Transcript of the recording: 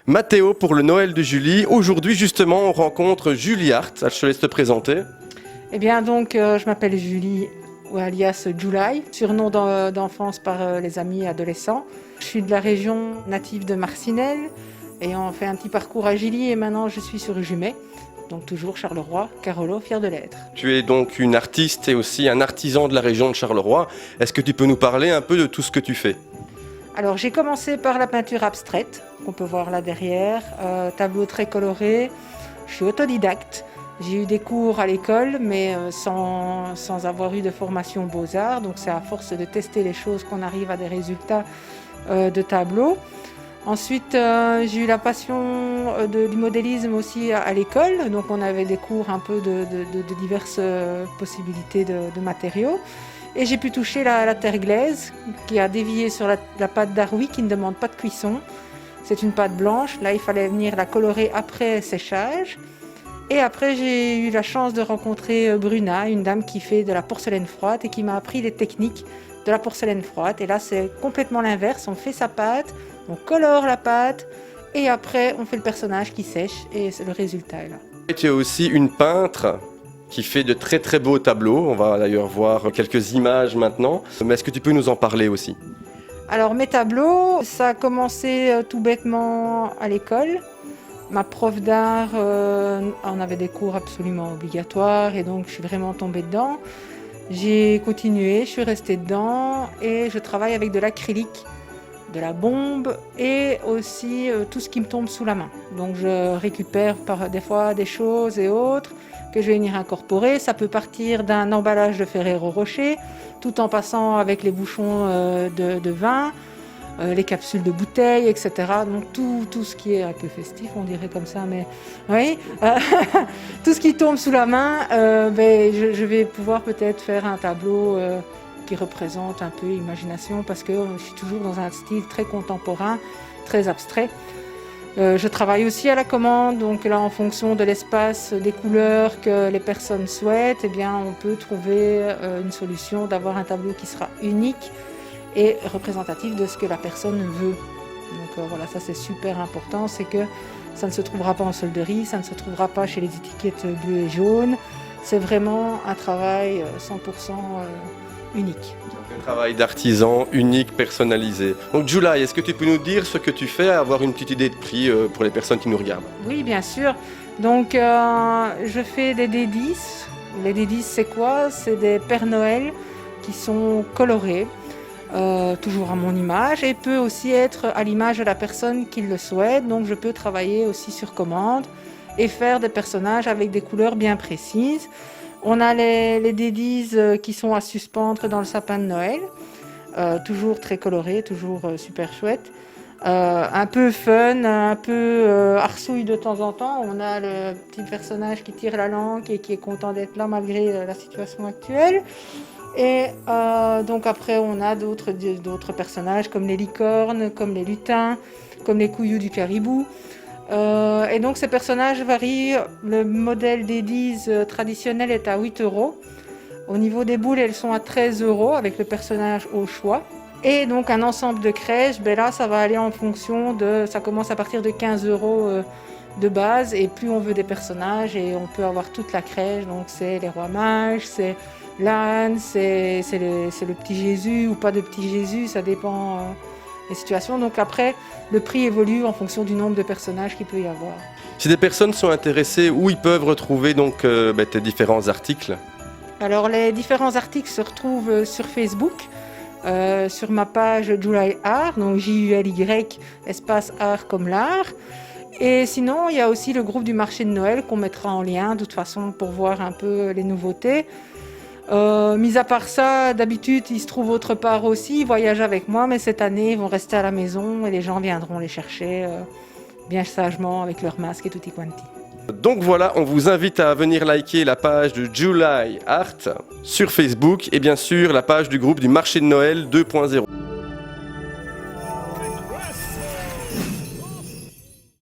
Mathéo pour le Noël de Julie. Aujourd'hui, justement, on rencontre Julie Hart. Je te laisse te présenter. Eh bien, donc, je m'appelle Julie, ou alias July, surnom d'enfance par les amis adolescents. Je suis de la région native de Marcinelle, ayant fait un petit parcours à Gilly et maintenant je suis sur Jumet. Donc toujours Charleroi, Carolo, fier de l'être. Tu es donc une artiste et aussi un artisan de la région de Charleroi. Est-ce que tu peux nous parler un peu de tout ce que tu fais ? Alors j'ai commencé par la peinture abstraite, qu'on peut voir là derrière, tableau très coloré. Je suis autodidacte. J'ai eu des cours à l'école, mais sans avoir eu de formation beaux-arts. Donc c'est à force de tester les choses qu'on arrive à des résultats de tableaux. Ensuite, j'ai eu la passion du modélisme aussi à l'école. Donc on avait des cours un peu de diverses possibilités de matériaux. Et j'ai pu toucher la terre glaise qui a dévié sur la pâte d'Aroui qui ne demande pas de cuisson. C'est une pâte blanche. Là, il fallait venir la colorer après séchage. Et après, j'ai eu la chance de rencontrer Bruna, une dame qui fait de la porcelaine froide et qui m'a appris les techniques de la porcelaine froide. Et là, c'est complètement l'inverse. On fait sa pâte, on colore la pâte et après, on fait le personnage qui sèche et le résultat est là. Et tu es aussi une peintre qui fait de très très beaux tableaux. On va d'ailleurs voir quelques images maintenant. Mais est-ce que tu peux nous en parler aussi ? Alors mes tableaux, ça a commencé tout bêtement à l'école. Ma prof d'art en avait des cours absolument obligatoires et donc je suis vraiment tombée dedans. J'ai continué, je suis restée dedans et je travaille avec de l'acrylique, de la bombe et aussi tout ce qui me tombe sous la main. Donc je récupère des fois des choses et autres que je vais venir incorporer. Ça peut partir d'un emballage de Ferrero Rocher, tout en passant avec les bouchons de vin, les capsules de bouteilles, etc. Donc tout ce qui est un peu festif, on dirait comme ça, mais oui, tout ce qui tombe sous la main, je vais pouvoir peut-être faire un tableau qui représente un peu l'imagination, parce que je suis toujours dans un style très contemporain, très abstrait. Je travaille aussi à la commande, donc là en fonction de l'espace, des couleurs que les personnes souhaitent, eh bien, on peut trouver une solution d'avoir un tableau qui sera unique et représentatif de ce que la personne veut. Donc voilà, ça c'est super important, c'est que ça ne se trouvera pas en solderie, ça ne se trouvera pas chez les étiquettes bleues et jaunes. C'est vraiment un travail 100% unique. Un travail d'artisan unique, personnalisé. Donc July, est-ce que tu peux nous dire ce que tu fais, avoir une petite idée de prix pour les personnes qui nous regardent ? Oui, bien sûr. Donc je fais des D10. Les D10, c'est quoi ? C'est des Pères Noël qui sont colorés, toujours à mon image, et peut aussi être à l'image de la personne qui le souhaite. Donc je peux travailler aussi sur commande et faire des personnages avec des couleurs bien précises. On a les D10 qui sont à suspendre dans le sapin de Noël, toujours très colorés, toujours super chouette. Un peu fun, un peu arsouille de temps en temps. On a le petit personnage qui tire la langue et qui est content d'être là malgré la situation actuelle. Et donc après, on a d'autres personnages comme les licornes, comme les lutins, comme les couillous du caribou. Et donc ces personnages varient. Le modèle des 10 traditionnel est à 8 €. Au niveau des boules, elles sont à 13 € avec le personnage au choix. Et donc un ensemble de crèches, là ça va aller en fonction ça commence à partir de 15 € de base, et plus on veut des personnages et on peut avoir toute la crèche. Donc c'est les rois mages, c'est l'âne, c'est le petit Jésus ou pas de petit Jésus, ça dépend des situations. Donc après, le prix évolue en fonction du nombre de personnages qu'il peut y avoir. Si des personnes sont intéressées, où ils peuvent retrouver donc tes différents articles ? Alors les différents articles se retrouvent sur Facebook, sur ma page July Art, donc July, espace art comme l'art. Et sinon, il y a aussi le groupe du marché de Noël qu'on mettra en lien, de toute façon, pour voir un peu les nouveautés. Mis à part ça, d'habitude, ils se trouvent autre part aussi, ils voyagent avec moi, mais cette année, ils vont rester à la maison et les gens viendront les chercher bien sagement avec leur masque et tutti quanti. Donc voilà, on vous invite à venir liker la page de July Art sur Facebook et bien sûr la page du groupe du marché de Noël 2.0.